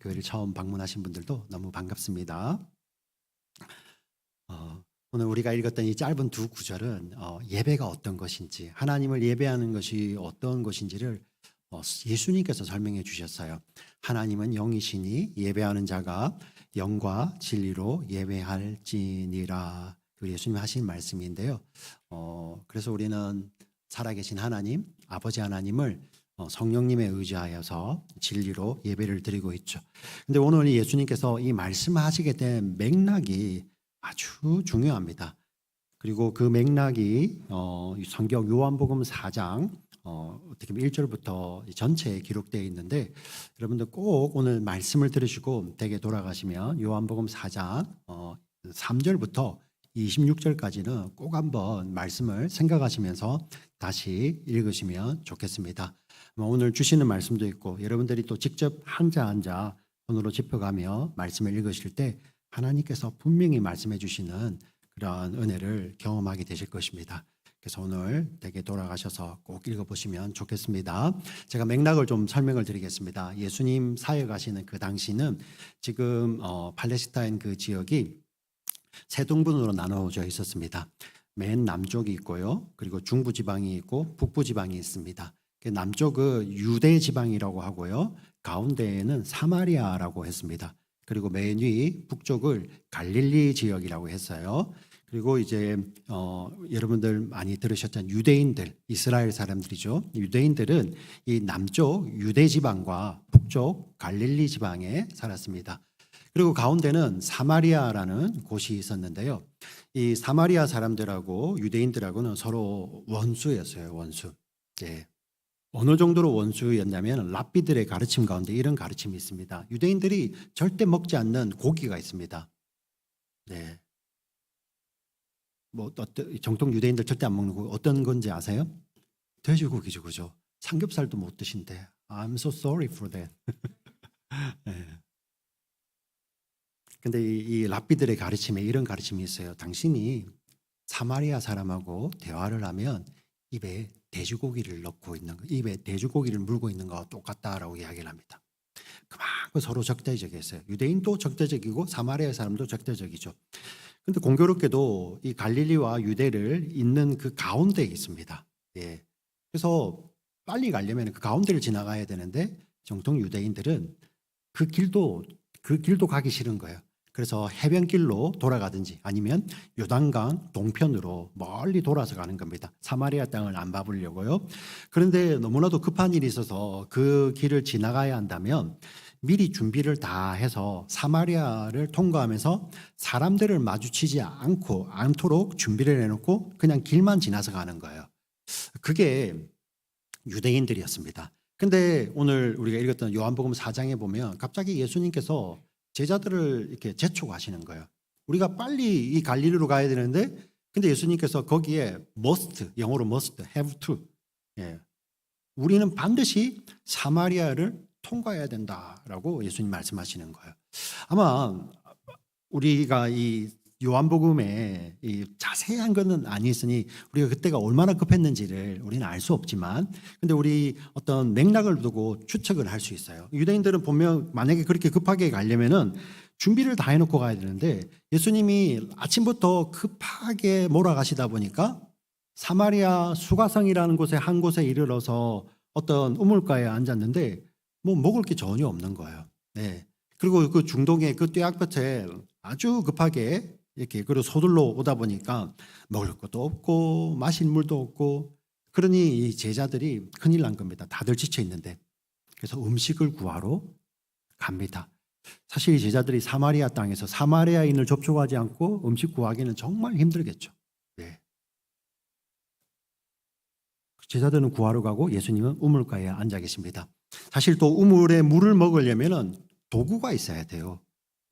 교회를 처음 방문하신 분들도 너무 반갑습니다. 오늘 우리가 읽었던 이 짧은 두 구절은 예배가 어떤 것인지, 하나님을 예배하는 것이 어떤 것인지를 예수님께서 설명해 주셨어요. 하나님은 영이시니 예배하는 자가 영과 진리로 예배할지니라. 그 예수님 하신 말씀인데요. 그래서 우리는 살아계신 하나님, 아버지 하나님을 성령님에 의지하여서 진리로 예배를 드리고 있죠. 근데 오늘 예수님께서 이 말씀하시게 된 맥락이 아주 중요합니다. 그리고 그 맥락이 성경 요한복음 4장 어떻게 보면 1절부터 전체에 기록되어 있는데, 여러분들 꼭 오늘 말씀을 들으시고 댁에 돌아가시면 요한복음 4장 3절부터 26절까지는 꼭 한번 말씀을 생각하시면서 다시 읽으시면 좋겠습니다. 오늘 주시는 말씀도 있고 여러분들이 또 직접 한자 한자 손으로 짚어가며 말씀을 읽으실 때 하나님께서 분명히 말씀해 주시는 그런 은혜를 경험하게 되실 것입니다. 그래서 오늘 댁에 돌아가셔서 꼭 읽어보시면 좋겠습니다. 제가 맥락을 좀 설명을 드리겠습니다. 예수님 사역하시는 그 당시는 지금 팔레스타인 그 지역이 세 등분으로 나눠져 있었습니다. 맨 남쪽이 있고요, 그리고 중부 지방이 있고 북부 지방이 있습니다. 남쪽은 유대 지방이라고 하고요, 가운데에는 사마리아라고 했습니다. 그리고 맨 위 북쪽을 갈릴리 지역이라고 했어요. 그리고 이제 여러분들 많이 들으셨잖아요. 유대인들, 이스라엘 사람들이죠. 유대인들은 이 남쪽 유대 지방과 북쪽 갈릴리 지방에 살았습니다. 그리고 가운데는 사마리아라는 곳이 있었는데요. 이 사마리아 사람들하고 유대인들하고는 서로 원수였어요. 원수. 예. 어느 정도로 원수였냐면 랍비들의 가르침 가운데 이런 가르침이 있습니다. 유대인들이 절대 먹지 않는 고기가 있습니다. 네. 정통 유대인들 절대 안 먹는 고기 어떤 건지 아세요? 돼지고기죠, 그죠? 삼겹살도 못 드신대. I'm so sorry for that. 네. 근데 이 랍비들의 가르침에 이런 가르침이 있어요. 당신이 사마리아 사람하고 대화를 하면 입에 돼지고기를 넣고 있는 거, 입에 돼지고기를 물고 있는 거와 똑같다라고 이야기를 합니다. 그만큼 서로 적대적이었어요. 유대인도 적대적이고 사마리아 사람도 적대적이죠. 근데 공교롭게도 이 갈릴리와 유대를 잇는 그 가운데에 있습니다. 예. 그래서 빨리 가려면 그 가운데를 지나가야 되는데 정통 유대인들은 그 길도 가기 싫은 거예요. 그래서 해변길로 돌아가든지 아니면 요단강 동편으로 멀리 돌아서 가는 겁니다. 사마리아 땅을 안 밟으려고요. 그런데 너무나도 급한 일이 있어서 그 길을 지나가야 한다면 미리 준비를 다 해서 사마리아를 통과하면서 사람들을 마주치지 않도록 준비를 해놓고 그냥 길만 지나서 가는 거예요. 그게 유대인들이었습니다. 근데 오늘 우리가 읽었던 요한복음 4장에 보면 갑자기 예수님께서 제자들을 이렇게 재촉하시는 거예요. 우리가 빨리 이 갈릴리로 가야 되는데, 근데 예수님께서 거기에 must, 영어로 must, have to, 예, 우리는 반드시 사마리아를 통과해야 된다라고 예수님 말씀하시는 거예요. 아마 우리가 이 요한복음에 이 자세한 것은 아니었으니 우리가 그때가 얼마나 급했는지를 우리는 알 수 없지만, 근데 우리 어떤 맥락을 두고 추측을 할 수 있어요. 유대인들은 보면 만약에 그렇게 급하게 가려면은 준비를 다 해놓고 가야 되는데 예수님이 아침부터 급하게 몰아가시다 보니까 사마리아 수가성이라는 곳에 한 곳에 이르러서 어떤 우물가에 앉았는데 뭐 먹을 게 전혀 없는 거예요. 네. 그리고 그 중동의 그 뙤약볕에 아주 급하게 이렇게 그리고 서둘러 오다 보니까 먹을 것도 없고 마실 물도 없고, 그러니 이 제자들이 큰일 난 겁니다. 다들 지쳐 있는데. 그래서 음식을 구하러 갑니다. 사실 이 제자들이 사마리아 땅에서 사마리아인을 접촉하지 않고 음식 구하기는 정말 힘들겠죠. 네. 제자들은 구하러 가고 예수님은 우물가에 앉아 계십니다. 사실 또 우물에 물을 먹으려면 도구가 있어야 돼요.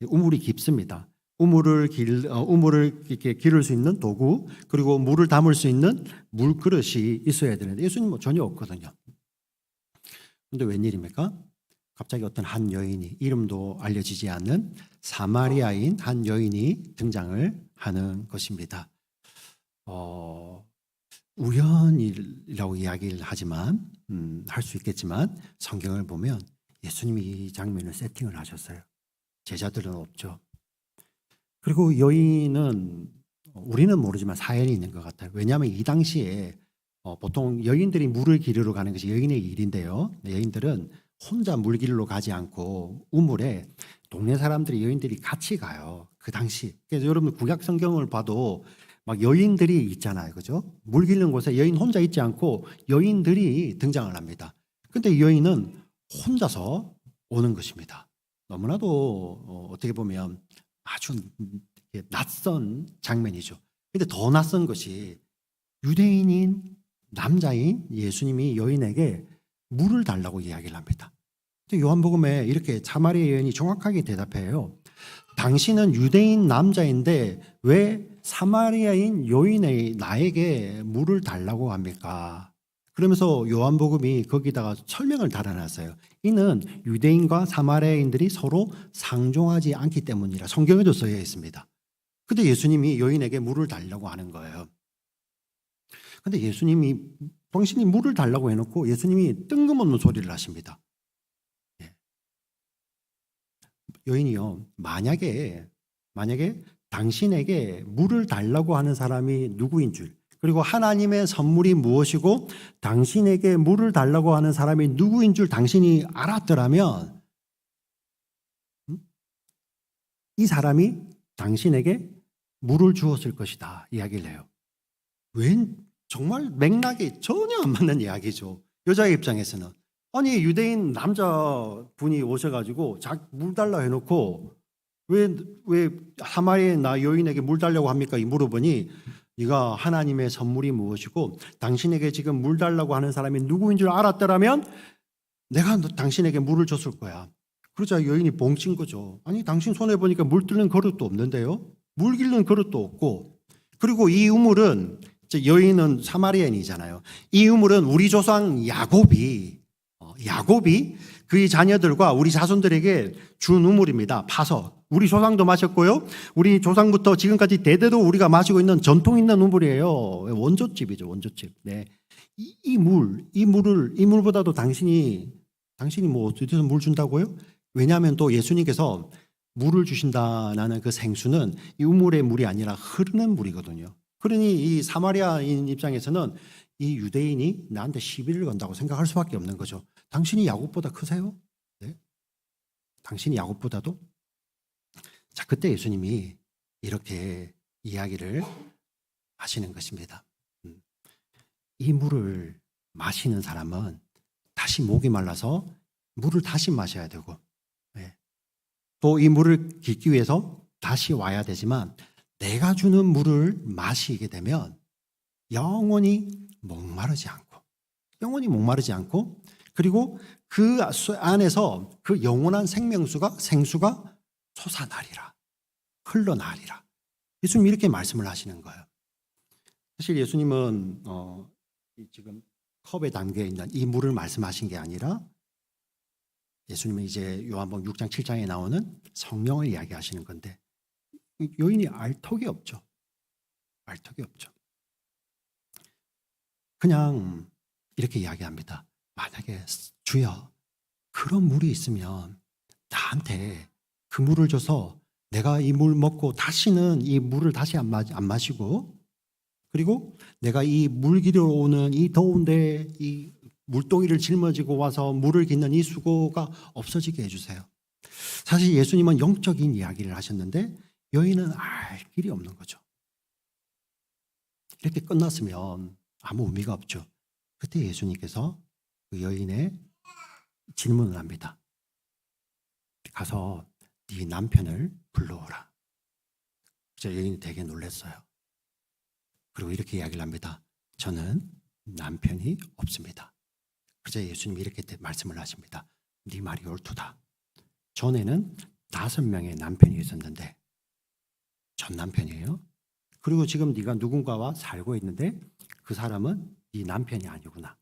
우물이 깊습니다. 우물을 이렇게 기를 수 있는 도구, 그리고 물을 담을 수 있는 물그릇이 있어야 되는데 예수님은 전혀 없거든요. 그런데 웬일입니까? 갑자기 어떤 한 여인이, 이름도 알려지지 않는 사마리아인 한 여인이 등장을 하는 것입니다. 우연이라고 이야기를 하지만 할 수 있겠지만 성경을 보면 예수님이 이 장면을 세팅을 하셨어요. 제자들은 없죠. 그리고 여인은 우리는 모르지만 사연이 있는 것 같아요. 왜냐하면 이 당시에 보통 여인들이 물을 기르러 가는 것이 여인의 일인데요. 여인들은 혼자 물 기르러 가지 않고 우물에 동네 사람들이 여인들이 같이 가요. 그 당시. 그래서 여러분 구약 성경을 봐도 막 여인들이 있잖아요. 그죠? 물 기르는 곳에 여인 혼자 있지 않고 여인들이 등장을 합니다. 근데 여인은 혼자서 오는 것입니다. 너무나도 어떻게 보면 아주 낯선 장면이죠. 근데 더 낯선 것이 유대인인 남자인 예수님이 여인에게 물을 달라고 이야기를 합니다. 근데 요한복음에 이렇게 사마리아 여인이 정확하게 대답해요. 당신은 유대인 남자인데 왜 사마리아인 여인의 나에게 물을 달라고 합니까? 그러면서 요한복음이 거기다가 설명을 달아놨어요. 이는 유대인과 사마리아인들이 서로 상종하지 않기 때문이라 성경에도 써져 있습니다. 근데 예수님이 여인에게 물을 달라고 하는 거예요. 근데 예수님이 당신이 물을 달라고 해놓고 예수님이 뜬금없는 소리를 하십니다. 여인이요, 만약에 당신에게 물을 달라고 하는 사람이 누구인 줄, 그리고 하나님의 선물이 무엇이고 당신에게 물을 달라고 하는 사람이 누구인 줄 당신이 알았더라면 이 사람이 당신에게 물을 주었을 것이다 이야기를 해요. 웬 정말 맥락이 전혀 안 맞는 이야기죠. 여자의 입장에서는. 아니 유대인 남자분이 오셔가지고 물 달라 해놓고 왜 사마리아 나 여인에게 물 달라고 합니까? 물어보니 네가 하나님의 선물이 무엇이고 당신에게 지금 물 달라고 하는 사람이 누구인 줄 알았더라면 내가 당신에게 물을 줬을 거야. 그러자 여인이 봉친 거죠. 아니 당신 손에 보니까 물 뜨는 그릇도 없는데요. 물 기르는 그릇도 없고, 그리고 이 우물은 여인은 사마리아인이잖아요. 이 우물은 우리 조상 야곱이 그의 자녀들과 우리 자손들에게 준 우물입니다. 파서 우리 조상도 마셨고요. 우리 조상부터 지금까지 대대로 우리가 마시고 있는 전통 있는 우물이에요. 원조집이죠, 원조집. 네. 이 물보다도 당신이 뭐 어디서 물 준다고요? 왜냐하면 또 예수님께서 물을 주신다는 그 생수는 이 우물의 물이 아니라 흐르는 물이거든요. 그러니 이 사마리아인 입장에서는 이 유대인이 나한테 시비를 건다고 생각할 수밖에 없는 거죠. 당신이 야곱보다 크세요? 네? 당신이 야곱보다도? 자, 그때 예수님이 이렇게 이야기를 하시는 것입니다. 이 물을 마시는 사람은 다시 목이 말라서 물을 다시 마셔야 되고, 또 이 물을 깃기 위해서 다시 와야 되지만 내가 주는 물을 마시게 되면 영원히 목마르지 않고 그리고 그 안에서 그 영원한 생수가 솟아나리라, 흘러나리라. 예수님이 이렇게 말씀을 하시는 거예요. 사실 예수님은 지금 컵에 담겨 있는 이 물을 말씀하신 게 아니라 예수님은 이제 요한복음 6장 7장에 나오는 성령을 이야기하시는 건데 여인이 알 턱이 없죠. 그냥 이렇게 이야기합니다. 만약에 주여 그런 물이 있으면 나한테 그 물을 줘서 내가 이 물 먹고 다시는 이 물을 다시 안 마시고, 그리고 내가 이 물 기르러 오는 이 더운데 이 물동이를 짊어지고 와서 물을 깃는 이 수고가 없어지게 해주세요. 사실 예수님은 영적인 이야기를 하셨는데 여인은 알 길이 없는 거죠. 이렇게 끝났으면 아무 의미가 없죠. 그때 예수님께서 그 여인의 질문을 합니다. 가서 네 남편을 불러오라. 여인이 되게 놀랐어요. 그리고 이렇게 이야기를 합니다. 저는 남편이 없습니다. 그래서 예수님이 이렇게 말씀을 하십니다. 네 말이 옳도다. 전에는 5명의 남편이 있었는데 전 남편이에요. 그리고 지금 네가 누군가와 살고 있는데 그 사람은 네 남편이 아니구나.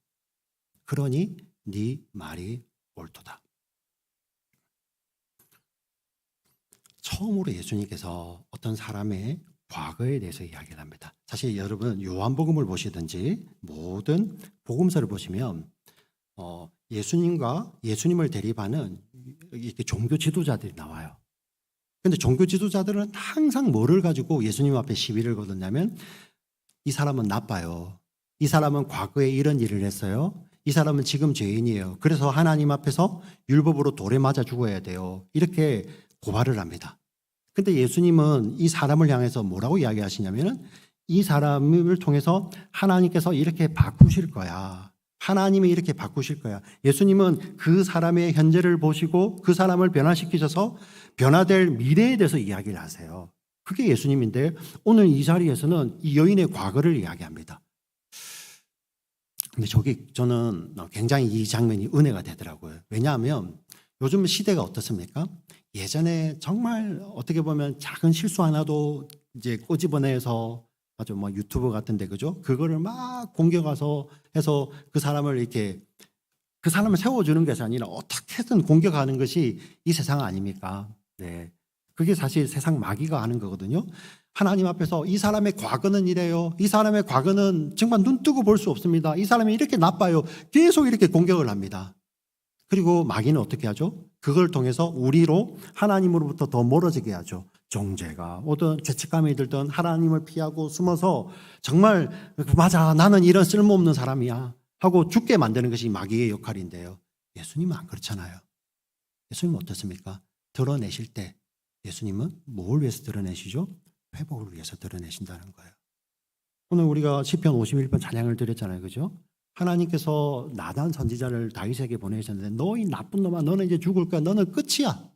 그러니 네 말이 옳도다. 처음으로 예수님께서 어떤 사람의 과거에 대해서 이야기를 합니다. 사실 여러분 요한복음을 보시든지 모든 복음서를 보시면 예수님과 예수님을 대립하는 이렇게 종교 지도자들이 나와요. 근데 종교 지도자들은 항상 뭐를 가지고 예수님 앞에 시비를 거뒀냐면 이 사람은 나빠요. 이 사람은 과거에 이런 일을 했어요. 이 사람은 지금 죄인이에요. 그래서 하나님 앞에서 율법으로 돌에 맞아 죽어야 돼요. 이렇게 고발을 합니다. 근데 예수님은 이 사람을 향해서 뭐라고 이야기하시냐면은 이 사람을 통해서 하나님께서 이렇게 바꾸실 거야. 하나님이 이렇게 바꾸실 거야. 예수님은 그 사람의 현재를 보시고 그 사람을 변화시키셔서 변화될 미래에 대해서 이야기를 하세요. 그게 예수님인데 오늘 이 자리에서는 이 여인의 과거를 이야기합니다. 근데 저는 굉장히 이 장면이 은혜가 되더라고요. 왜냐하면 요즘 시대가 어떻습니까? 예전에 정말 어떻게 보면 작은 실수 하나도 이제 꼬집어내서 아주 뭐 유튜브 같은데 그죠? 그거를 막 공격해서 해서 그 사람을 이렇게 그 사람을 세워주는 것이 아니라 어떻게든 공격하는 것이 이 세상 아닙니까? 네. 그게 사실 세상 마귀가 하는 거거든요. 하나님 앞에서 이 사람의 과거는 이래요. 이 사람의 과거는 정말 눈 뜨고 볼 수 없습니다. 이 사람이 이렇게 나빠요. 계속 이렇게 공격을 합니다. 그리고 마귀는 어떻게 하죠? 그걸 통해서 우리로 하나님으로부터 더 멀어지게 하죠. 정죄가 오든 죄책감이 들든 하나님을 피하고 숨어서 정말 맞아 나는 이런 쓸모없는 사람이야 하고 죽게 만드는 것이 마귀의 역할인데요. 예수님은 안 그렇잖아요. 예수님은 어떻습니까? 드러내실 때 예수님은 뭘 위해서 드러내시죠? 회복을 위해서 드러내신다는 거예요. 오늘 우리가 시편 51편 찬양을 드렸잖아요. 그죠? 하나님께서 나단 선지자를 다윗에게 보내셨는데 너 이 나쁜 놈아 너는 이제 죽을 거야. 너는 끝이야.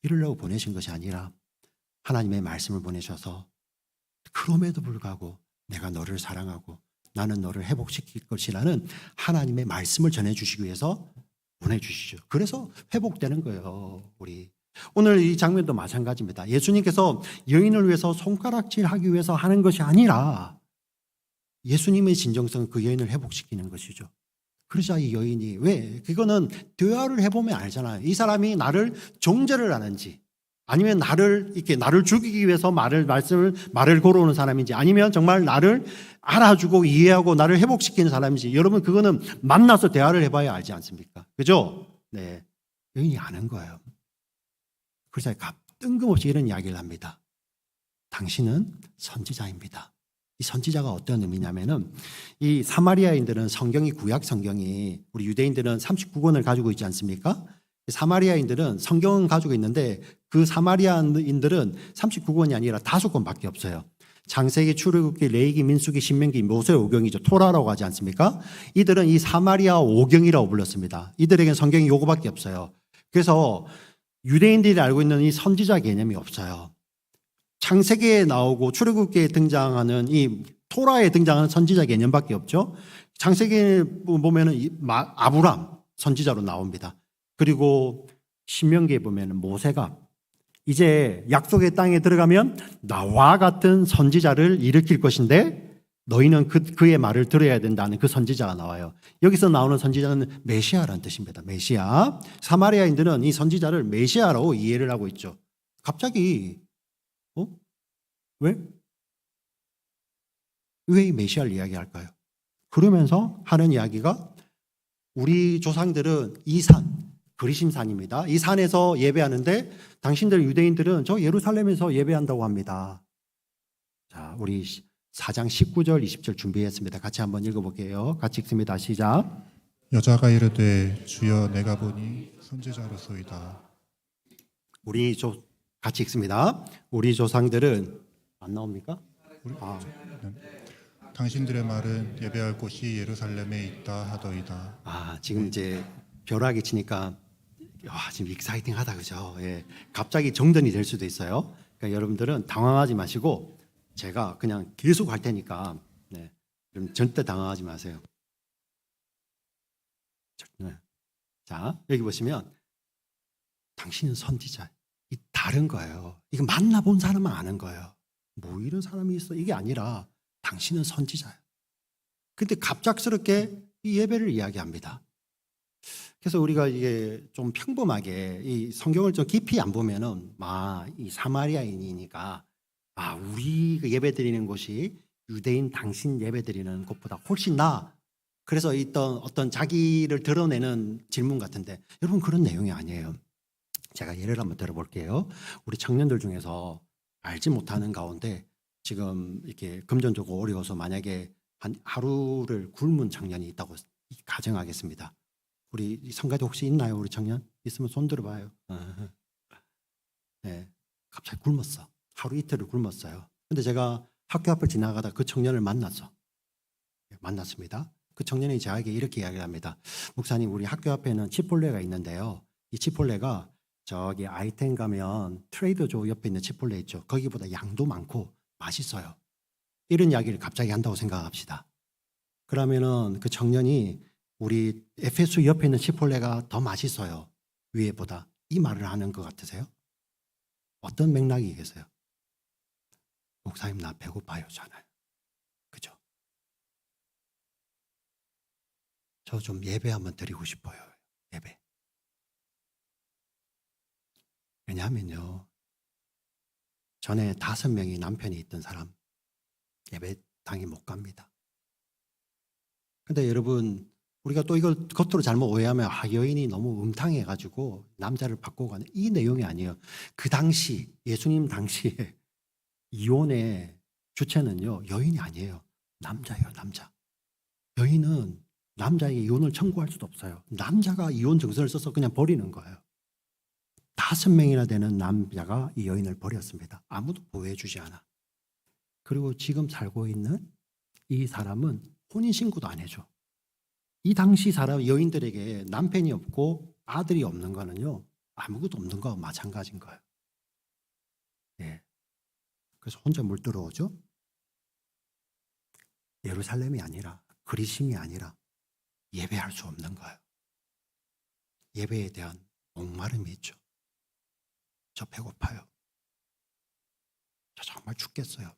이러려고 보내신 것이 아니라 하나님의 말씀을 보내셔서 그럼에도 불구하고 내가 너를 사랑하고 나는 너를 회복시킬 것이라는 하나님의 말씀을 전해주시기 위해서 보내주시죠. 그래서 회복되는 거예요. 우리 오늘 이 장면도 마찬가지입니다. 예수님께서 여인을 위해서 손가락질하기 위해서 하는 것이 아니라 예수님의 진정성은 그 여인을 회복시키는 것이죠. 그러자 이 여인이 왜? 그거는 대화를 해보면 알잖아요. 이 사람이 나를 정죄를 하는지 아니면 나를 죽이기 위해서 말을 걸어오는 사람인지 아니면 정말 나를 알아주고 이해하고 나를 회복시키는 사람인지 여러분 그거는 만나서 대화를 해봐야 알지 않습니까? 그죠? 네. 여인이 아는 거예요. 그래서 뜬금없이 이런 이야기를 합니다. 당신은 선지자입니다. 이 선지자가 어떤 의미냐면은 이 사마리아인들은 성경이 구약 성경이 우리 유대인들은 39권을 가지고 있지 않습니까? 사마리아인들은 성경은 가지고 있는데 그 사마리아인들은 39권이 아니라 5권밖에 없어요. 창세기, 출애굽기, 레위기, 민수기, 신명기, 모세 오경이죠. 토라라고 하지 않습니까? 이들은 이 사마리아 오경이라고 불렀습니다. 이들에겐 성경이 요거밖에 없어요. 그래서 유대인들이 알고 있는 이 선지자 개념이 없어요. 창세기에 나오고 출애굽기에 등장하는 이 토라에 등장하는 선지자 개념밖에 없죠. 창세기에 보면은 아브람 선지자로 나옵니다. 그리고 신명기에 보면은 모세가 이제 약속의 땅에 들어가면 나와 같은 선지자를 일으킬 것인데 너희는 그의 말을 들어야 된다는 그 선지자가 나와요. 여기서 나오는 선지자는 메시아라는 뜻입니다. 메시아. 사마리아인들은 이 선지자를 메시아라고 이해를 하고 있죠. 갑자기 왜? 왜 이 메시아를 이야기할까요? 그러면서 하는 이야기가 우리 조상들은 이 산, 그리심산입니다. 이 산에서 예배하는데 당신들 유대인들은 저 예루살렘에서 예배한다고 합니다. 자, 우리 4장 19절 20절 준비했습니다. 같이 한번 읽어볼게요. 같이 읽습니다. 시작. 여자가 이르되 주여 내가 보니 선지자로소이다. 같이 읽습니다. 우리 조상들은 안 나옵니까? 당신들의 말은 예배할 곳이 예루살렘에 있다 하더이다. 지금 이제 벼락이 치니까 지금 익사이팅하다 그죠? 예, 갑자기 정전이 될 수도 있어요. 그러니까 여러분들은 당황하지 마시고 제가 그냥 계속 할 테니까 절대 당황하지 마세요. 자, 여기 보시면 당신은 선지자. 이 다른 거예요. 이거 만나본 사람은 아는 거예요. 뭐 이런 사람이 있어? 이게 아니라 당신은 선지자예요. 근데 갑작스럽게 이 예배를 이야기합니다. 그래서 우리가 이게 좀 평범하게 이 성경을 좀 깊이 안 보면은 이 사마리아인이니까 우리 예배 드리는 곳이 유대인 당신 예배 드리는 곳보다 훨씬 나아. 그래서 어떤 자기를 드러내는 질문 같은데 여러분 그런 내용이 아니에요. 제가 예를 한번 들어볼게요. 우리 청년들 중에서 알지 못하는 가운데 지금 이렇게 금전적으로 어려워서 만약에 한 하루를 굶은 청년이 있다고 가정하겠습니다. 우리 성가대 혹시 있나요? 우리 청년? 있으면 손 들어봐요. 네, 갑자기 굶었어. 하루 이틀을 굶었어요. 근데 제가 학교 앞을 지나가다 그 청년을 만났습니다. 그 청년이 저에게 이렇게 이야기를 합니다. 목사님, 우리 학교 앞에는 치폴레가 있는데요. 이 치폴레가 저기 아이템 가면 트레이더조 옆에 있는 치폴레 있죠. 거기보다 양도 많고 맛있어요. 이런 이야기를 갑자기 한다고 생각합시다. 그러면은 그 청년이 우리 에페소 옆에 있는 치폴레가 더 맛있어요. 위에보다. 이 말을 하는 것 같으세요? 어떤 맥락이겠어요? 목사님 나 배고파요. 잖아요. 그죠? 저 좀 예배 한번 드리고 싶어요. 예배. 왜냐하면요. 전에 5명이 남편이 있던 사람 예배당에 못 갑니다. 근데 여러분 우리가 또 이걸 겉으로 잘못 오해하면 여인이 너무 음탕해가지고 남자를 바꾸고 가는 이 내용이 아니에요. 그 당시 예수님 당시에 이혼의 주체는요 여인이 아니에요. 남자예요. 남자. 여인은 남자에게 이혼을 청구할 수도 없어요. 남자가 이혼 증서를 써서 그냥 버리는 거예요. 5명이나 되는 남자가 이 여인을 버렸습니다. 아무도 보호해주지 않아. 그리고 지금 살고 있는 이 사람은 혼인신고도 안 해줘. 이 당시 사람 여인들에게 남편이 없고 아들이 없는 거는요 아무것도 없는 거와 마찬가지인 거예요. 예. 그래서 혼자 물들어오죠. 예루살렘이 아니라 그리심이 아니라 예배할 수 없는 거예요. 예배에 대한 목마름이 있죠. 저 배고파요. 저 정말 죽겠어요.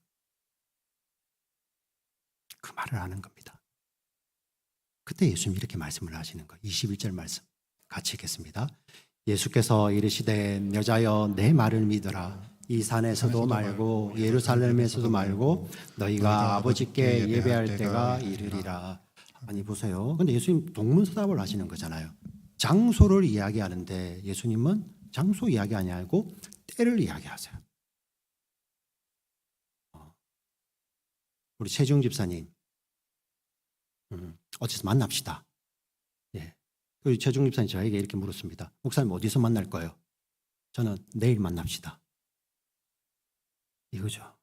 그 말을 하는 겁니다. 그때 예수님이 이렇게 말씀을 하시는 거예요. 21절 말씀 같이 읽겠습니다. 예수께서 이르시되 여자여 내 말을 믿으라. 이 산에서도 말고 예루살렘에서도 말고 너희가 아버지께 예배할 때가 이르리라. 아니 보세요. 근데 예수님 동문서답을 하시는 거잖아요. 장소를 이야기하는데 예수님은 장소 이야기 아니고 때를 이야기하세요. 우리 최중 집사님 어디서 만납시다. 예. 그리고 최중 집사님 저에게 이렇게 물었습니다. 목사님 어디서 만날 거예요? 저는 내일 만납시다. 이거죠.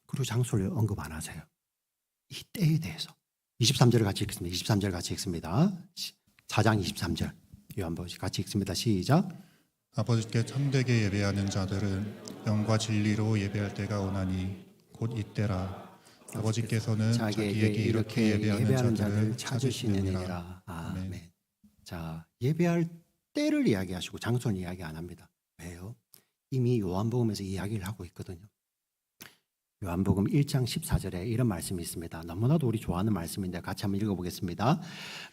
그리고 장소를 언급 안 하세요. 이 때에 대해서. 23절을 같이 읽습니다. 23절 같이 읽습니다. 4장 23절. 요한복음 같이 읽습니다. 시작. 아버지께 참되게 예배하는 자들은 영과 진리로 예배할 때가 오나니 곧 이때라. 아버지께서는 자기에게 이렇게 예배하는 자들을 찾으시느니라. 아멘. 자, 예배할 때를 이야기하시고 장소는 이야기 안 합니다. 왜요? 이미 요한복음에서 이야기를 하고 있거든요. 요한복음 1장 14절에 이런 말씀이 있습니다. 너무나도 우리 좋아하는 말씀인데 같이 한번 읽어보겠습니다.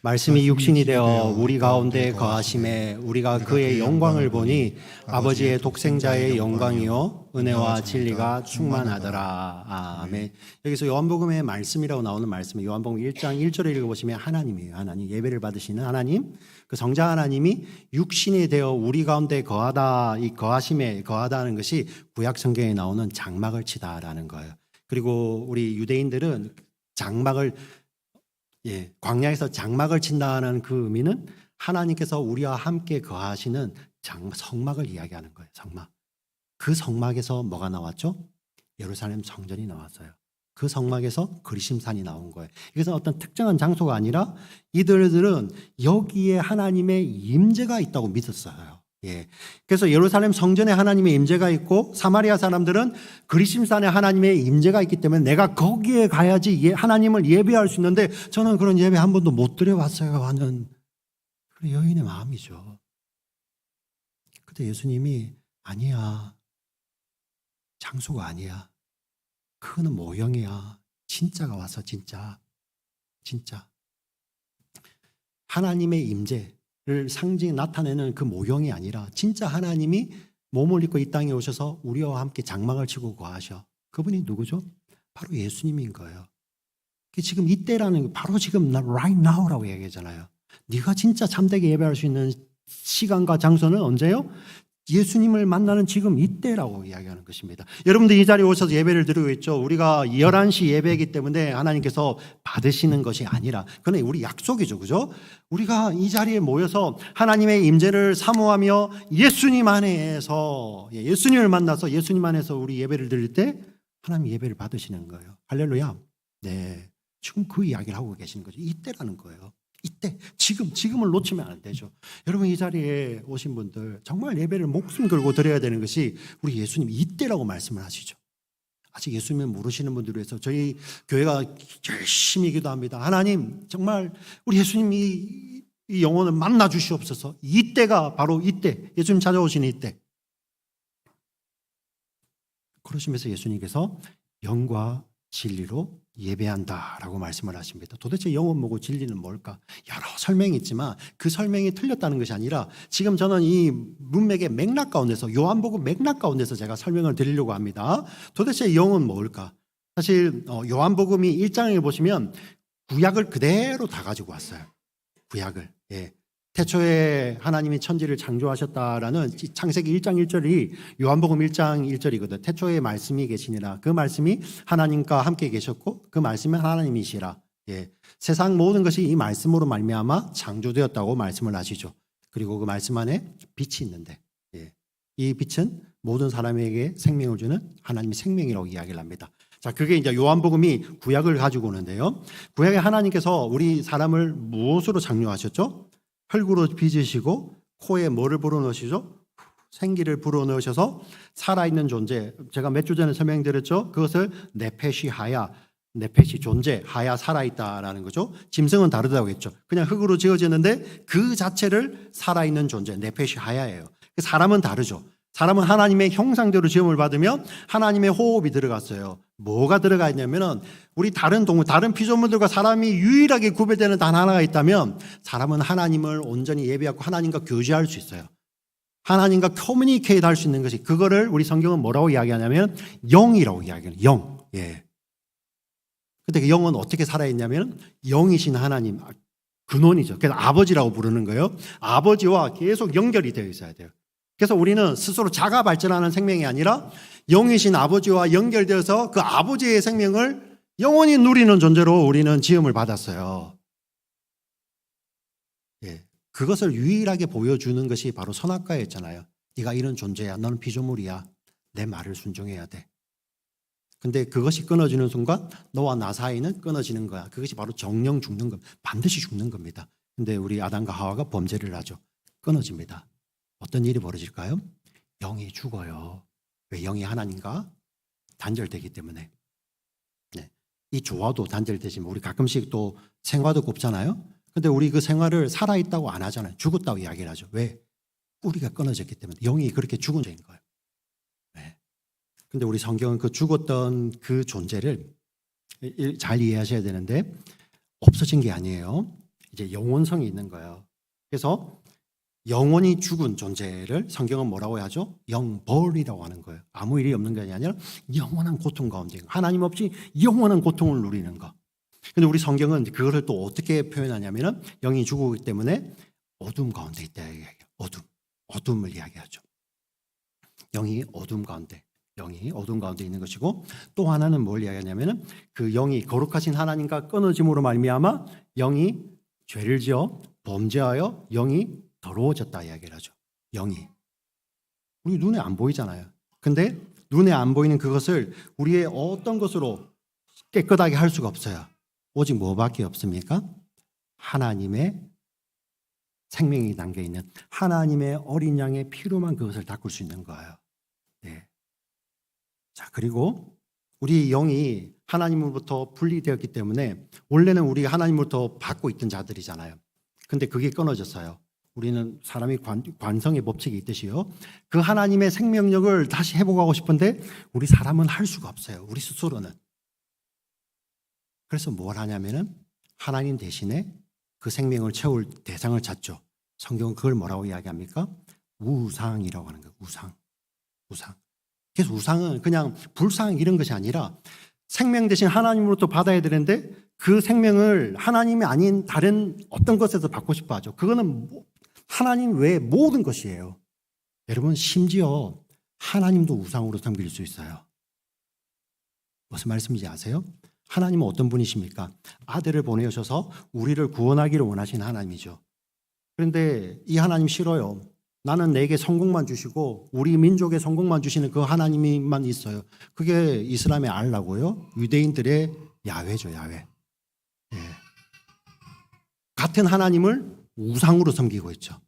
말씀이 육신이 되어 우리 가운데 거하심에 우리가 그의 영광을 보니 아버지의 독생자의 영광이요 은혜와 진리가 충만하더라. 아멘. 여기서 요한복음의 말씀이라고 나오는 말씀이 요한복음 1장 1절을 읽어보시면 하나님이에요. 하나님. 예배를 받으시는 하나님. 그 성자 하나님이 육신이 되어 우리 가운데 거하다, 이 거하심에 거하다는 것이 구약 성경에 나오는 장막을 치다라는 거예요. 그리고 우리 유대인들은 장막을 광야에서 장막을 친다는 그 의미는 하나님께서 우리와 함께 거하시는 성막을 이야기하는 거예요. 성막. 그 성막에서 뭐가 나왔죠? 예루살렘 성전이 나왔어요. 그 성막에서 그리심산이 나온 거예요. 이것은 어떤 특정한 장소가 아니라 이들은 여기에 하나님의 임재가 있다고 믿었어요. 예. 그래서 예루살렘 성전에 하나님의 임재가 있고 사마리아 사람들은 그리심산에 하나님의 임재가 있기 때문에 내가 거기에 가야지 하나님을 예배할 수 있는데 저는 그런 예배 한 번도 못 드려봤어요 하는 그 여인의 마음이죠. 그때 예수님이 아니야. 장소가 아니야. 그거는 모형이야. 진짜가 와서 진짜 하나님의 임재를 상징 나타내는 그 모형이 아니라 진짜 하나님이 몸을 입고 이 땅에 오셔서 우리와 함께 장막을 치고 거하셔. 그분이 누구죠? 바로 예수님인 거예요. 지금 이때라는 게 바로 지금 right now라고 얘기하잖아요. 네가 진짜 참되게 예배할 수 있는 시간과 장소는 언제요? 예수님을 만나는 지금 이때라고 이야기하는 것입니다. 여러분들 이 자리에 오셔서 예배를 드리고 있죠. 우리가 11시 예배이기 때문에 하나님께서 받으시는 것이 아니라 그건 우리 약속이죠. 그죠? 우리가 이 자리에 모여서 하나님의 임재를 사모하며 예수님 안에서 예수님을 만나서 예수님 안에서 우리 예배를 드릴 때 하나님 예배를 받으시는 거예요. 할렐루야. 네. 지금 그 이야기를 하고 계시는 거죠. 이때라는 거예요. 이때, 지금을 놓치면 안 되죠. 여러분 이 자리에 오신 분들 정말 예배를 목숨 걸고 드려야 되는 것이 우리 예수님 이때라고 말씀을 하시죠. 아직 예수님을 모르시는 분들을 위해서 저희 교회가 열심히 기도합니다. 하나님 정말 우리 예수님이 이 영혼을 만나 주시옵소서. 이때가 바로 이때, 예수님 찾아오시는 이때. 그러시면서 예수님께서 영과 진리로 예배한다라고 말씀을 하십니다. 도대체 영은 뭐고 진리는 뭘까? 여러 설명이 있지만 그 설명이 틀렸다는 것이 아니라 지금 저는 이 문맥의 맥락 가운데서 요한복음 맥락 가운데서 제가 설명을 드리려고 합니다. 도대체 영은 뭘까? 사실 요한복음이 1장에 보시면 구약을 그대로 다 가지고 왔어요. 구약을. 예. 태초에 하나님이 천지를 창조하셨다라는 창세기 1장 1절이 요한복음 1장 1절이거든. 태초에 말씀이 계시니라. 그 말씀이 하나님과 함께 계셨고 그 말씀이 하나님이시라. 예. 세상 모든 것이 이 말씀으로 말미암아 창조되었다고 말씀을 하시죠. 그리고 그 말씀 안에 빛이 있는데 예. 이 빛은 모든 사람에게 생명을 주는 하나님의 생명이라고 이야기를 합니다. 자, 그게 이제 요한복음이 구약을 가지고 오는데요. 구약에 하나님께서 우리 사람을 무엇으로 창조하셨죠? 흙으로 빚으시고 코에 뭐를 불어넣으시죠? 생기를 불어넣으셔서 살아있는 존재. 제가 몇 주 전에 설명드렸죠? 그것을 네페시 하야, 네페시 존재, 하야 살아있다라는 거죠. 짐승은 다르다고 했죠. 그냥 흙으로 지어지는데 그 자체를 살아있는 존재, 네페시 하야예요. 사람은 다르죠. 사람은 하나님의 형상대로 지음을 받으면 하나님의 호흡이 들어갔어요. 뭐가 들어가 있냐면은 우리 다른 동물, 다른 피조물들과 사람이 유일하게 구별되는 단 하나가 있다면 사람은 하나님을 온전히 예배하고 하나님과 교제할 수 있어요. 하나님과 커뮤니케이트 할 수 있는 것이 그거를 우리 성경은 뭐라고 이야기하냐면 영이라고 이야기해요. 영. 예. 근데 그 영은 어떻게 살아있냐면 영이신 하나님, 근원이죠. 그래서 아버지라고 부르는 거예요. 아버지와 계속 연결이 되어 있어야 돼요. 그래서 우리는 스스로 자가 발전하는 생명이 아니라 영이신 아버지와 연결되어서 그 아버지의 생명을 영원히 누리는 존재로 우리는 지음을 받았어요. 예, 그것을 유일하게 보여주는 것이 바로 선악과였잖아요. 네가 이런 존재야. 너는 피조물이야. 내 말을 순종해야 돼. 근데 그것이 끊어지는 순간 너와 나 사이는 끊어지는 거야. 그것이 바로 정령 죽는 것. 반드시 죽는 겁니다. 근데 우리 아담과 하와가 범죄를 하죠. 끊어집니다. 어떤 일이 벌어질까요? 영이 죽어요. 왜? 영이 하나님과 단절되기 때문에. 네. 이 조화도 단절되지만 우리 가끔씩 또 생화도 꼽잖아요. 근데 우리 그 생화를 살아있다고 안 하잖아요. 죽었다고 이야기를 하죠. 왜? 뿌리가 끊어졌기 때문에. 영이 그렇게 죽은 죄인 거예요. 네. 근데 우리 성경은 그 죽었던 그 존재를 잘 이해하셔야 되는데 없어진 게 아니에요. 이제 영원성이 있는 거예요. 그래서 영원히 죽은 존재를 성경은 뭐라고 하죠? 영벌이라고 하는 거예요. 아무 일이 없는 게 아니라 영원한 고통 가운데 하나님 없이 영원한 고통을 누리는 거. 근데 우리 성경은 그거를 또 어떻게 표현하냐면은 영이 죽었기 때문에 어둠 가운데 있다 이야기해요. 어둠을 이야기하죠. 영이 어둠 가운데 있는 것이고 또 하나는 뭘 이야기하냐면은 그 영이 거룩하신 하나님과 끊어짐으로 말미암아 영이 죄를 지어 범죄하여 영이 더러워졌다 이야기를 하죠. 영이. 우리 눈에 안 보이잖아요. 근데 눈에 안 보이는 그것을 우리의 어떤 것으로 깨끗하게 할 수가 없어요. 오직 뭐밖에 없습니까? 하나님의 생명이 담겨있는 하나님의 어린 양의 피로만 그것을 닦을 수 있는 거예요. 네. 자, 그리고 우리 영이 하나님으로부터 분리되었기 때문에 원래는 우리가 하나님으로부터 받고 있던 자들이잖아요. 근데 그게 끊어졌어요. 우리는 사람이 관성의 법칙이 있듯이요. 그 하나님의 생명력을 다시 회복하고 싶은데 우리 사람은 할 수가 없어요. 우리 스스로는. 그래서 뭘 하냐면은 하나님 대신에 그 생명을 채울 대상을 찾죠. 성경은 그걸 뭐라고 이야기합니까? 우상이라고 하는 거예요. 우상. 그래서 우상은 그냥 불상 이런 것이 아니라 생명 대신 하나님으로부터 받아야 되는데 그 생명을 하나님이 아닌 다른 어떤 것에서 받고 싶어 하죠. 그거는 하나님 외의 모든 것이에요. 여러분, 심지어 하나님도 우상으로 섬길 수 있어요. 무슨 말씀인지 아세요? 하나님은 어떤 분이십니까? 아들을 보내셔서 우리를 구원하기를 원하신 하나님이죠. 그런데 이 하나님 싫어요. 나는 내게 성공만 주시고 우리 민족에 성공만 주시는 그 하나님만 있어요. 그게 이슬람의 알라고요. 유대인들의 야훼죠, 야훼. 예. 같은 하나님을 우상으로 섬기고 있죠.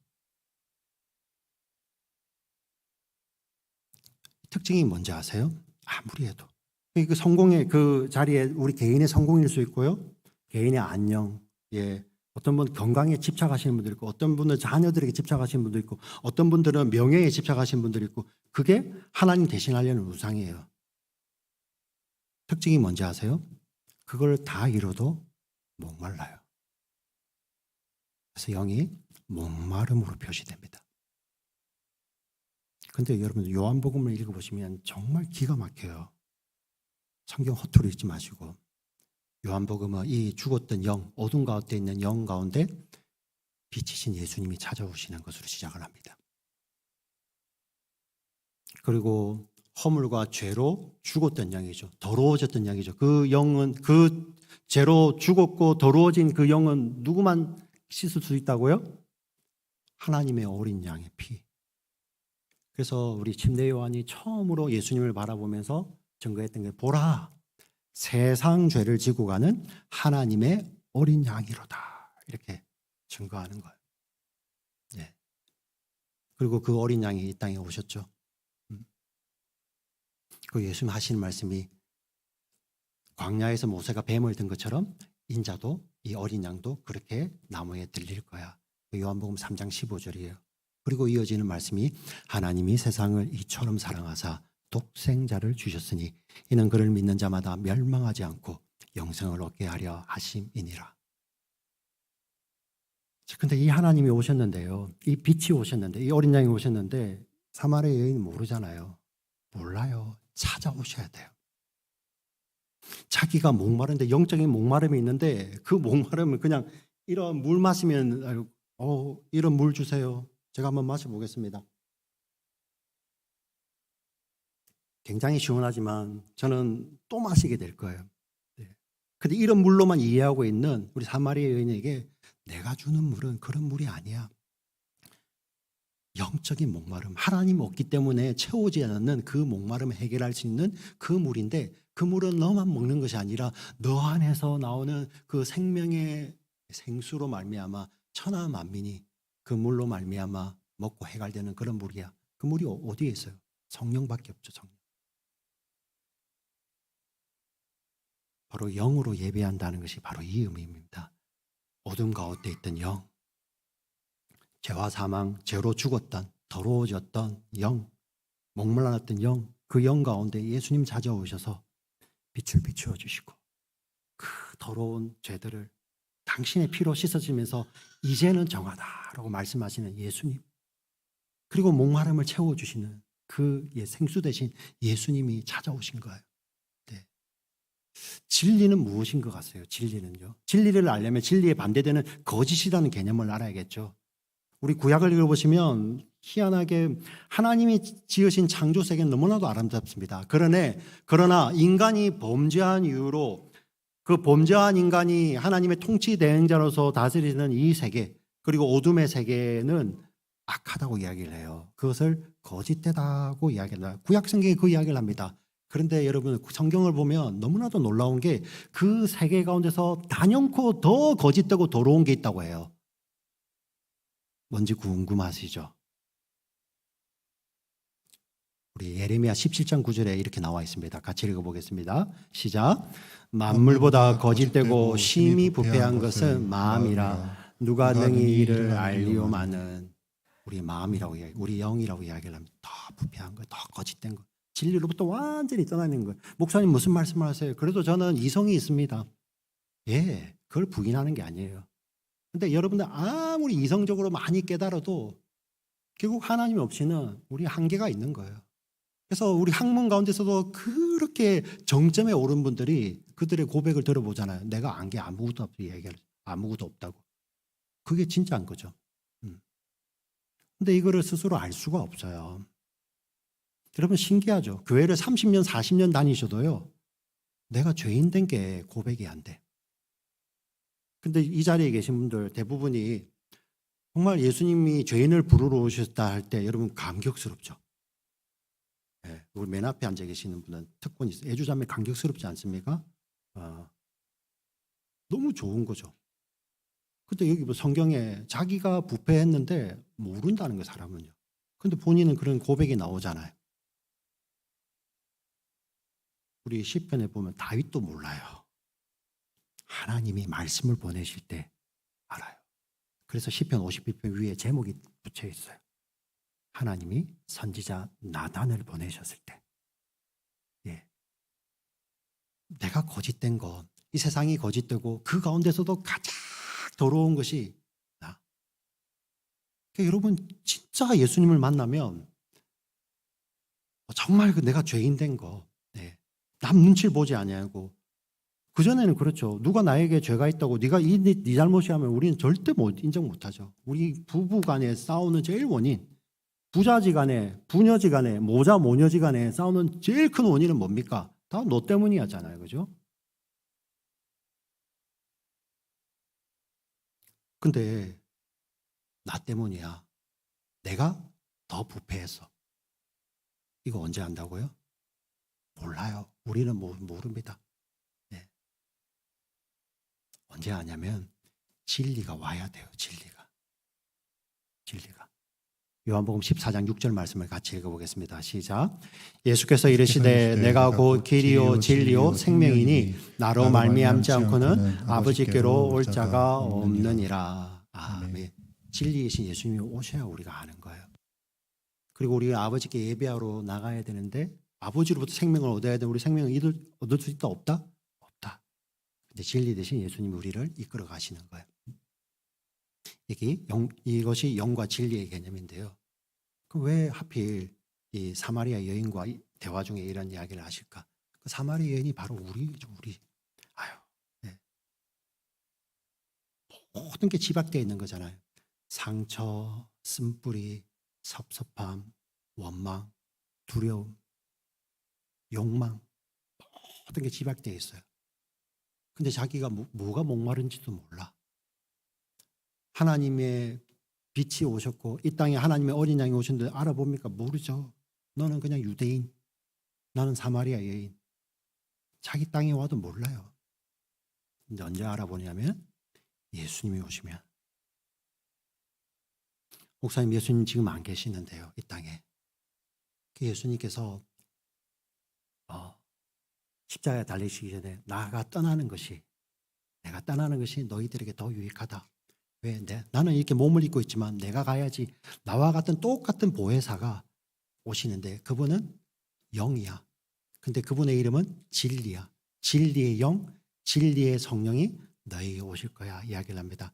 특징이 뭔지 아세요? 아무리 해도. 그 성공의 그 자리에 우리 개인의 성공일 수 있고요. 개인의 안녕, 예. 어떤 분 건강에 집착하시는 분들 있고, 어떤 분은 자녀들에게 집착하시는 분도 있고, 어떤 분들은 명예에 집착하시는 분들이 있고, 그게 하나님 대신하려는 우상이에요. 특징이 뭔지 아세요? 그걸 다 이뤄도 목말라요. 그래서 영이 목마름으로 표시됩니다. 그런데 여러분 요한복음을 읽어보시면 정말 기가 막혀요. 성경 허투루 읽지 마시고 요한복음은 이 죽었던 영, 어둠 가운데 있는 영 가운데 빛이신 예수님이 찾아오시는 것으로 시작을 합니다. 그리고 허물과 죄로 죽었던 영이죠. 더러워졌던 영이죠. 그 영은, 그 죄로 죽었고 더러워진 그 영은 누구만 씻을 수 있다고요? 하나님의 어린 양의 피. 그래서 우리 침례 요한이 처음으로 예수님을 바라보면서 증거했던 게, 보라, 세상 죄를 지고 가는 하나님의 어린 양이로다, 이렇게 증거하는 거예요. 네. 그리고 그 어린 양이 이 땅에 오셨죠. 그 예수님 하시는 말씀이 광야에서 모세가 뱀을 든 것처럼 인자도, 이 어린 양도 그렇게 나무에 들릴 거야. 요한복음 3장 15절이에요. 그리고 이어지는 말씀이, 하나님이 세상을 이처럼 사랑하사 독생자를 주셨으니 이는 그를 믿는 자마다 멸망하지 않고 영생을 얻게 하려 하심이니라. 그런데 이 하나님이 오셨는데요, 이 빛이 오셨는데, 이 어린 양이 오셨는데 사마리아 여인이 모르잖아요. 몰라요. 찾아오셔야 돼요. 자기가 목마른데, 영적인 목마름이 있는데 그 목마름을 그냥 이런 물 마시면, 이런 물 주세요. 제가 한번 마셔보겠습니다. 굉장히 시원하지만 저는 또 마시게 될 거예요. 그런데 이런 물로만 이해하고 있는 우리 사마리아 여인에게 내가 주는 물은 그런 물이 아니야. 영적인 목마름, 하나님 없기 때문에 채우지 않는 그 목마름을 해결할 수 있는 그 물인데, 그 물은 너만 먹는 것이 아니라 너 안에서 나오는 그 생명의 생수로 말미암아 천하 만민이 그 물로 말미암아 먹고 해갈되는 그런 물이야. 그 물이 어디에 있어요? 성령밖에 없죠. 성령. 바로 영으로 예배한다는 것이 바로 이 의미입니다. 어둠 가운데 있던 영, 죄와 사망, 죄로 죽었던, 더러워졌던 영, 목말랐던 영, 그 영 가운데 예수님 찾아오셔서 빛을 비추어 주시고 그 더러운 죄들을 당신의 피로 씻어지면서 이제는 정하다라고 말씀하시는 예수님, 그리고 목마름을 채워주시는 그 생수 대신 예수님이 찾아오신 거예요. 네. 진리는 무엇인 것 같아요? 진리는요, 진리를 알려면 진리에 반대되는 거짓이라는 개념을 알아야겠죠. 우리 구약을 읽어보시면 희한하게 하나님이 지으신 창조 세계는 너무나도 아름답습니다. 그러나 인간이 범죄한 이유로 그 범죄한 인간이 하나님의 통치 대행자로서 다스리는 이 세계, 그리고 어둠의 세계는 악하다고 이야기를 해요. 그것을 거짓되다고 이야기를 해요. 구약 성경이 그 이야기를 합니다. 그런데 여러분, 성경을 보면 너무나도 놀라운 게 그 세계 가운데서 단연코 더 거짓되고 더러운 게 있다고 해요. 뭔지 궁금하시죠? 우리 예레미야 17장 9절에 이렇게 나와 있습니다. 같이 읽어보겠습니다. 시작. 만물보다 거짓되고 심히 부패한 것은 마음이라 누가 능히 이를 알리오마는. 우리 마음이라고 이야기, 우리 영이라고 이야기를 합니다. 더 부패한 거, 더 거짓된 거, 진리로부터 완전히 떠나는 거예요. 목사님 무슨 말씀을 하세요? 그래도 저는 이성이 있습니다. 예, 그걸 부인하는 게 아니에요. 근데 여러분들 아무리 이성적으로 많이 깨달아도 결국 하나님 없이는 우리 한계가 있는 거예요. 그래서 우리 학문 가운데서도 그렇게 정점에 오른 분들이 그들의 고백을 들어보잖아요. 내가 안 게 아무것도 없다고 얘기할 아무것도 없다고. 그게 진짜인 거죠. 근데 이거를 스스로 알 수가 없어요. 여러분 신기하죠. 교회를 30년, 40년 다니셔도요. 내가 죄인 된 게 고백이 안 돼. 근데 이 자리에 계신 분들 대부분이 정말 예수님이 죄인을 부르러 오셨다 할 때 여러분 감격스럽죠. 네, 우리 맨 앞에 앉아 계시는 분은 특권이 있어요. 애주자매 감격스럽지 않습니까? 너무 좋은 거죠. 근데 여기 뭐 성경에 자기가 부패했는데 모른다는 거예요, 사람은요. 근데 본인은 그런 고백이 나오잖아요. 우리 시편에 보면 다윗도 몰라요. 하나님이 말씀을 보내실 때 알아요. 그래서 시편 51편 위에 제목이 붙여 있어요. 하나님이 선지자 나단을 보내셨을 때, 예. 내가 거짓된 것, 이 세상이 거짓되고 그 가운데서도 가장 더러운 것이 나. 그러니까 여러분 진짜 예수님을 만나면 정말 내가 죄인 된 거, 네. 남 눈치를 보지 아니하고 그 전에는 그렇죠. 누가 나에게 죄가 있다고 네가 네 잘못이 하면 우리는 절대 인정 못하죠. 우리 부부간에 싸우는 제일 원인, 부자지간에, 부녀지간에, 모자 모녀지간에 싸우는 제일 큰 원인은 뭡니까? 다 너 때문이었잖아요, 그죠? 근데 나 때문이야. 내가 더 부패했어. 이거 언제 안다고요? 몰라요. 우리는 모릅니다. 네. 언제 아냐면 진리가 와야 돼요. 진리가. 요한복음 14장 6절 말씀을 같이 읽어보겠습니다. 시작. 예수께서 이르시되 내가 곧 길이요 진리요 생명이니 나로 말미암지 않고는 아버지께로 올 자가 없느니라. 아멘. 진리이신 예수님이 오셔야 우리가 아는 거예요. 그리고 우리가 아버지께 예배하러 나가야 되는데 아버지로부터 생명을 얻어야 되는 우리 생명을 얻을 수 있다 없다? 없다. 근데 진리 대신 예수님이 우리를 이끌어 가시는 거예요. 이것이 영과 진리의 개념인데요. 그럼 왜 하필 이 사마리아 여인과 대화 중에 이런 이야기를 하실까? 그 사마리아 여인이 바로 우리죠, 우리. 아유, 네. 모든 게 집약되어 있는 거잖아요. 상처, 쓴뿌리, 섭섭함, 원망, 두려움, 욕망, 모든 게 집약되어 있어요. 근데 자기가 뭐가 목마른지도 몰라. 하나님의 빛이 오셨고 이 땅에 하나님의 어린 양이 오셨는데 알아봅니까? 모르죠. 너는 그냥 유대인, 나는 사마리아 여인. 자기 땅에 와도 몰라요. 근데 언제 알아보냐면 예수님이 오시면. 목사님, 예수님 지금 안 계시는데요, 이 땅에. 예수님께서 십자가에 달리시기 전에 내가 떠나는 것이 너희들에게 더 유익하다. 왜? 나는 이렇게 몸을 입고 있지만 내가 가야지. 나와 같은 똑같은 보혜사가 오시는데 그분은 영이야. 근데 그분의 이름은 진리야. 진리의 영, 진리의 성령이 너희에게 오실 거야 이야기를 합니다.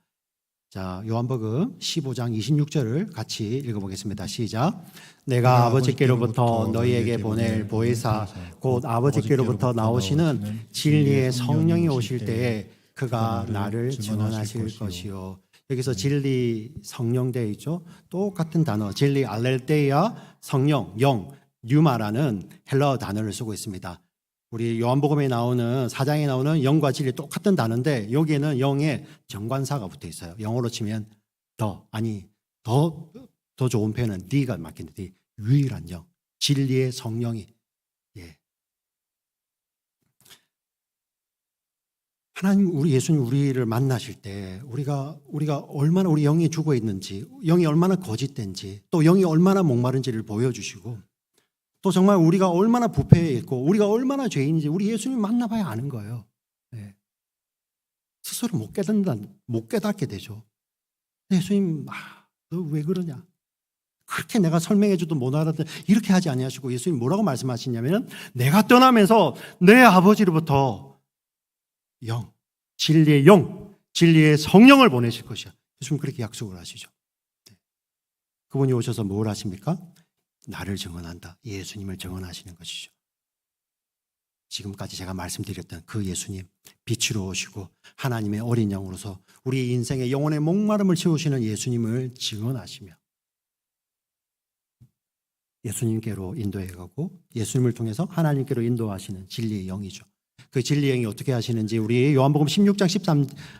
자, 요한복음 15장 26절을 같이 읽어보겠습니다. 시작. 내가 아버지께로부터 너희에게 보낼 보혜사 곧 아버지께로부터 나오시는 진리의 성령이 오실 때에 그가 나를 증언하실 것이요. 여기서 진리 성령 되어 있죠. 똑같은 단어 진리 알렐테이아 성령 영 뉴마라는 헬라어 단어를 쓰고 있습니다. 우리 요한복음에 나오는 4장에 나오는 영과 진리 똑같은 단어인데 여기에는 영에 정관사가 붙어 있어요. 영어로 치면 더 좋은 표현은 D가 맞겠는데 유일한 영 진리의 성령이 하나님 우리 예수님 우리를 만나실 때 우리가 얼마나 우리 영이 죽어 있는지 영이 얼마나 거짓된지 또 영이 얼마나 목마른지를 보여주시고 또 정말 우리가 얼마나 부패해 있고 우리가 얼마나 죄인인지 우리 예수님 만나봐야 아는 거예요. 네. 스스로 못 깨닫게 되죠. 예수님 너 왜 그러냐? 그렇게 내가 설명해줘도 못 알아듣는 이렇게 하지 아니하시고 예수님 뭐라고 말씀하시냐면 내가 떠나면서 내 아버지로부터 영, 진리의 영, 진리의 성령을 보내실 것이야. 예수님 그렇게 약속을 하시죠. 네. 그분이 오셔서 뭘 하십니까? 나를 증언한다. 예수님을 증언하시는 것이죠. 지금까지 제가 말씀드렸던 그 예수님, 빛으로 오시고 하나님의 어린 양으로서 우리 인생의 영혼의 목마름을 채우시는 예수님을 증언하시며 예수님께로 인도해 가고 예수님을 통해서 하나님께로 인도하시는 진리의 영이죠. 그 진리의 영이 어떻게 하시는지 우리 요한복음 16장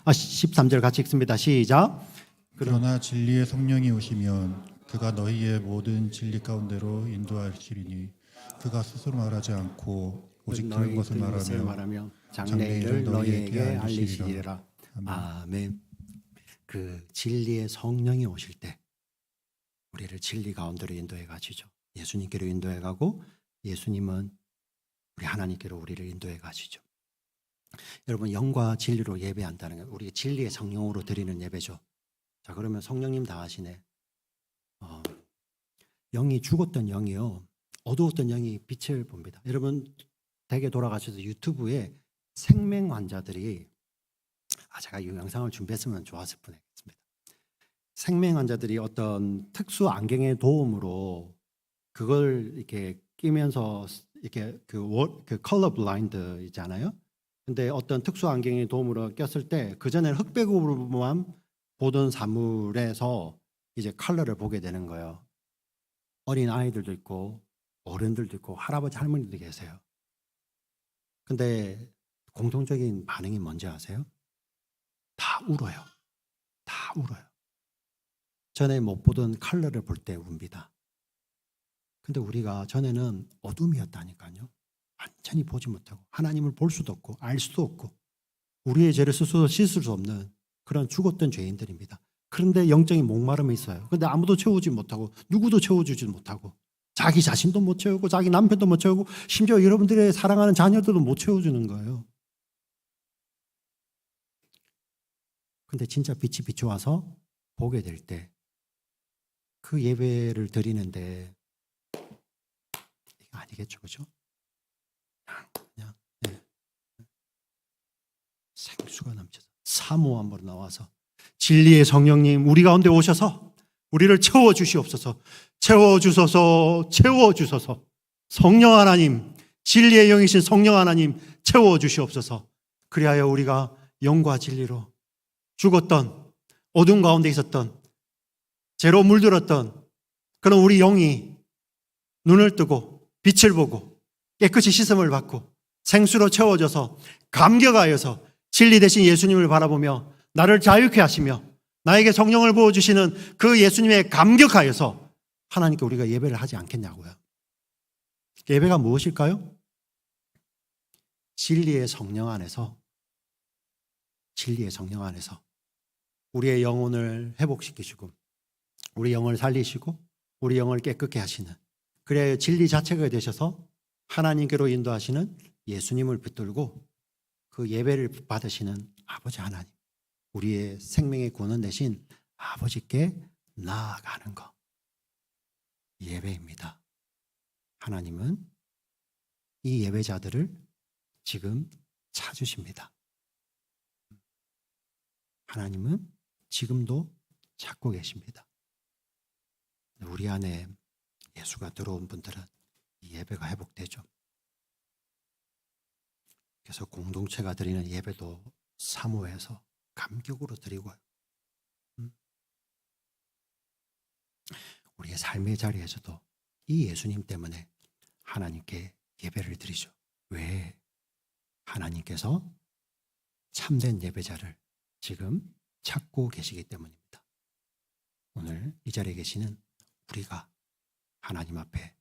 13절 같이 읽습니다. 시작. 그러나 진리의 성령이 오시면 그가 너희의 모든 진리 가운데로 인도하시리니 그가 스스로 말하지 않고 오직 들은 것을 말하며 장래일을 너희에게 알리시리라. 아멘. 그 진리의 성령이 오실 때 우리를 진리 가운데로 인도해 가시죠. 예수님께로 인도해 가고 예수님은 우리 하나님께로 우리를 인도해 가시죠. 여러분, 영과 진리로 예배한다는 건 우리 진리의 성령으로 드리는 예배죠. 자, 그러면 성령님 다 하시네. 영이 죽었던 영이요, 어두웠던 영이 빛을 봅니다. 여러분 댁에 돌아가셔서 유튜브에 생명 환자들이 제가 이 영상을 준비했으면 좋았을 뻔했습니다. 생명 환자들이 어떤 특수 안경의 도움으로 그걸 이렇게 끼면서 이렇게 그 컬러 블라인드 있잖아요. 근데 어떤 특수 안경의 도움으로 꼈을 때 그 전에는 흑백으로만 보던 사물에서 이제 컬러를 보게 되는 거예요. 어린 아이들도 있고 어른들도 있고 할아버지 할머니도 계세요. 근데 공통적인 반응이 뭔지 아세요? 다 울어요. 다 울어요. 전에 못 보던 컬러를 볼 때 웁니다. 근데 우리가 전에는 어둠이었다니까요. 완전히 보지 못하고 하나님을 볼 수도 없고 알 수도 없고 우리의 죄를 스스로 씻을 수 없는 그런 죽었던 죄인들입니다. 그런데 영적인 목마름이 있어요. 그런데 아무도 채우지 못하고 누구도 채워주지 못하고 자기 자신도 못 채우고 자기 남편도 못 채우고 심지어 여러분들의 사랑하는 자녀들도 못 채워주는 거예요. 근데 진짜 빛이 비춰와서 보게 될 때 그 예배를 드리는데 이거 아니겠죠, 그죠? 그냥 생수가 넘쳐서 사모함으로 나와서 진리의 성령님 우리 가운데 오셔서 우리를 채워주시옵소서. 채워주소서. 채워주소서. 성령 하나님, 진리의 영이신 성령 하나님 채워주시옵소서. 그리하여 우리가 영과 진리로 죽었던 어둠 가운데 있었던 죄로 물들었던 그런 우리 영이 눈을 뜨고 빛을 보고 깨끗이 씻음을 받고 생수로 채워져서 감격하여서 진리 대신 예수님을 바라보며 나를 자유케 하시며 나에게 성령을 부어주시는 그 예수님에 감격하여서 하나님께 우리가 예배를 하지 않겠냐고요. 예배가 무엇일까요? 진리의 성령 안에서 우리의 영혼을 회복시키시고 우리 영을 살리시고 우리 영을 깨끗게 하시는, 그래야 진리 자체가 되셔서 하나님께로 인도하시는 예수님을 붙들고 그 예배를 받으시는 아버지 하나님, 우리의 생명의 구원 되신 아버지께 나아가는 것, 예배입니다. 하나님은 이 예배자들을 지금 찾으십니다. 하나님은 지금도 찾고 계십니다. 우리 안에 예수가 들어온 분들은 이 예배가 회복되죠. 그래서 공동체가 드리는 예배도 사모해서 감격으로 드리고요. 우리의 삶의 자리에서도 이 예수님 때문에 하나님께 예배를 드리죠. 왜? 하나님께서 참된 예배자를 지금 찾고 계시기 때문입니다. 오늘 이 자리에 계시는 우리가 하나님 앞에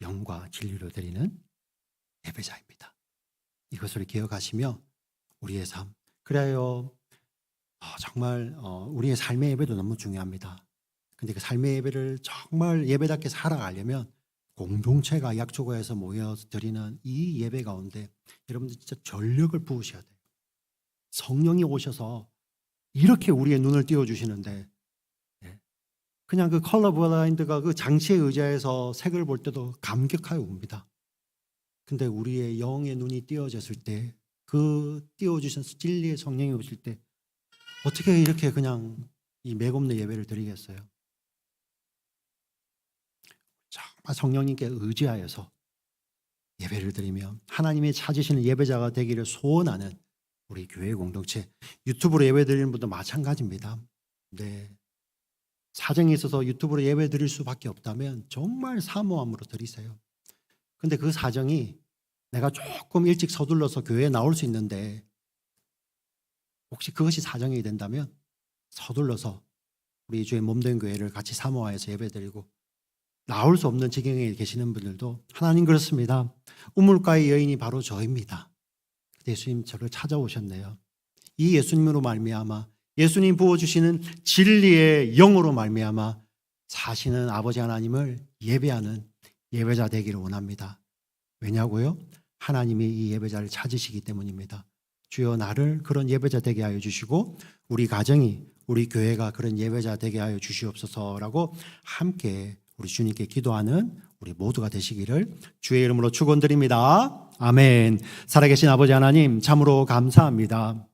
영과 진리로 드리는 예배자입니다. 이것을 기억하시며 우리의 삶, 그래요. 정말 우리의 삶의 예배도 너무 중요합니다. 근데 그 삶의 예배를 정말 예배답게 살아가려면 공동체가 약조가에서 모여 드리는 이 예배 가운데 여러분들 진짜 전력을 부으셔야 돼요. 성령이 오셔서 이렇게 우리의 눈을 띄워주시는데 그냥 그 컬러 블라인드가 그 장치에 의지해서 색을 볼 때도 감격하여 옵니다. 근데 우리의 영의 눈이 띄어졌을 때, 그 띄워주신 진리의 성령이 오실 때 어떻게 이렇게 그냥 이 맥없는 예배를 드리겠어요? 성령님께 의지하여서 예배를 드리며 하나님이 찾으시는 예배자가 되기를 소원하는 우리 교회 공동체, 유튜브로 예배 드리는 분도 마찬가지입니다. 네. 사정이 있어서 유튜브로 예배 드릴 수밖에 없다면 정말 사모함으로 드리세요. 근데 그 사정이 내가 조금 일찍 서둘러서 교회에 나올 수 있는데 혹시 그것이 사정이 된다면 서둘러서 우리 주의 몸된 교회를 같이 사모하여서 예배드리고, 나올 수 없는 지경에 계시는 분들도 하나님 그렇습니다. 우물가의 여인이 바로 저입니다. 예수님 저를 찾아오셨네요. 이 예수님으로 말미암아, 예수님 부어주시는 진리의 영으로 말미암아 사시는 아버지 하나님을 예배하는 예배자 되기를 원합니다. 왜냐고요? 하나님이 이 예배자를 찾으시기 때문입니다. 주여 나를 그런 예배자 되게 하여 주시고 우리 가정이, 우리 교회가 그런 예배자 되게 하여 주시옵소서라고 함께 우리 주님께 기도하는 우리 모두가 되시기를 주의 이름으로 축원드립니다. 아멘. 살아계신 아버지 하나님 참으로 감사합니다.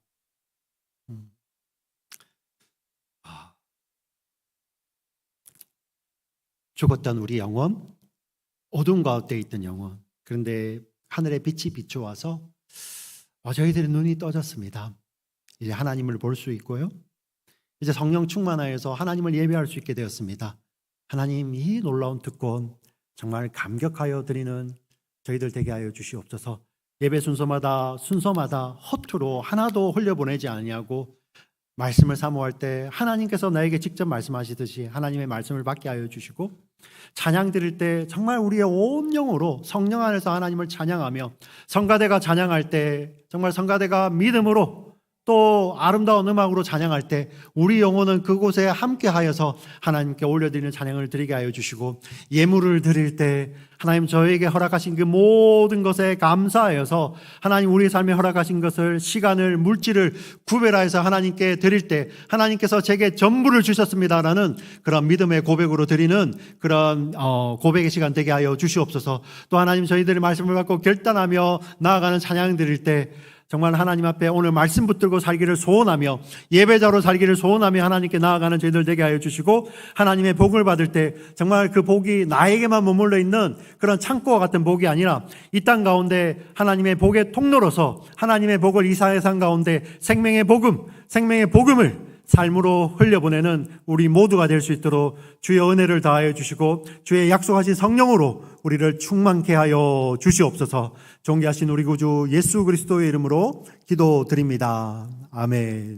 죽었던 우리 영혼, 어두운 가운데 있던 영혼, 그런데 하늘의 빛이 비추어서 저희들의 눈이 떠졌습니다. 이제 하나님을 볼 수 있고요, 이제 성령 충만하여서 하나님을 예배할 수 있게 되었습니다. 하나님, 이 놀라운 특권 정말 감격하여 드리는 저희들 되게 하여 주시옵소서. 예배 순서마다 허투루 하나도 흘려보내지 아니하고 말씀을 사모할 때 하나님께서 나에게 직접 말씀하시듯이 하나님의 말씀을 받게 하여 주시고, 찬양 드릴 때 정말 우리의 온 영으로 성령 안에서 하나님을 찬양하며, 성가대가 찬양할 때 정말 성가대가 믿음으로 또 아름다운 음악으로 찬양할 때 우리 영혼은 그곳에 함께하여서 하나님께 올려드리는 찬양을 드리게 하여 주시고, 예물을 드릴 때 하나님 저에게 허락하신 그 모든 것에 감사하여서 하나님 우리의 삶에 허락하신 것을, 시간을, 물질을 구별하여서 하나님께 드릴 때 하나님께서 제게 전부를 주셨습니다라는 그런 믿음의 고백으로 드리는 그런 고백의 시간 되게 하여 주시옵소서. 또 하나님 저희들의 말씀을 받고 결단하며 나아가는 찬양 드릴 때 정말 하나님 앞에 오늘 말씀 붙들고 살기를 소원하며 예배자로 살기를 소원하며 하나님께 나아가는 저희들 되게 하여 주시고, 하나님의 복을 받을 때 정말 그 복이 나에게만 머물러 있는 그런 창고와 같은 복이 아니라 이 땅 가운데 하나님의 복의 통로로서 하나님의 복을 이 세상 가운데 생명의 복음을 삶으로 흘려보내는 우리 모두가 될 수 있도록 주의 은혜를 다하여 주시고 주의 약속하신 성령으로 우리를 충만케 하여 주시옵소서. 존귀하신 우리 구주 예수 그리스도의 이름으로 기도드립니다. 아멘.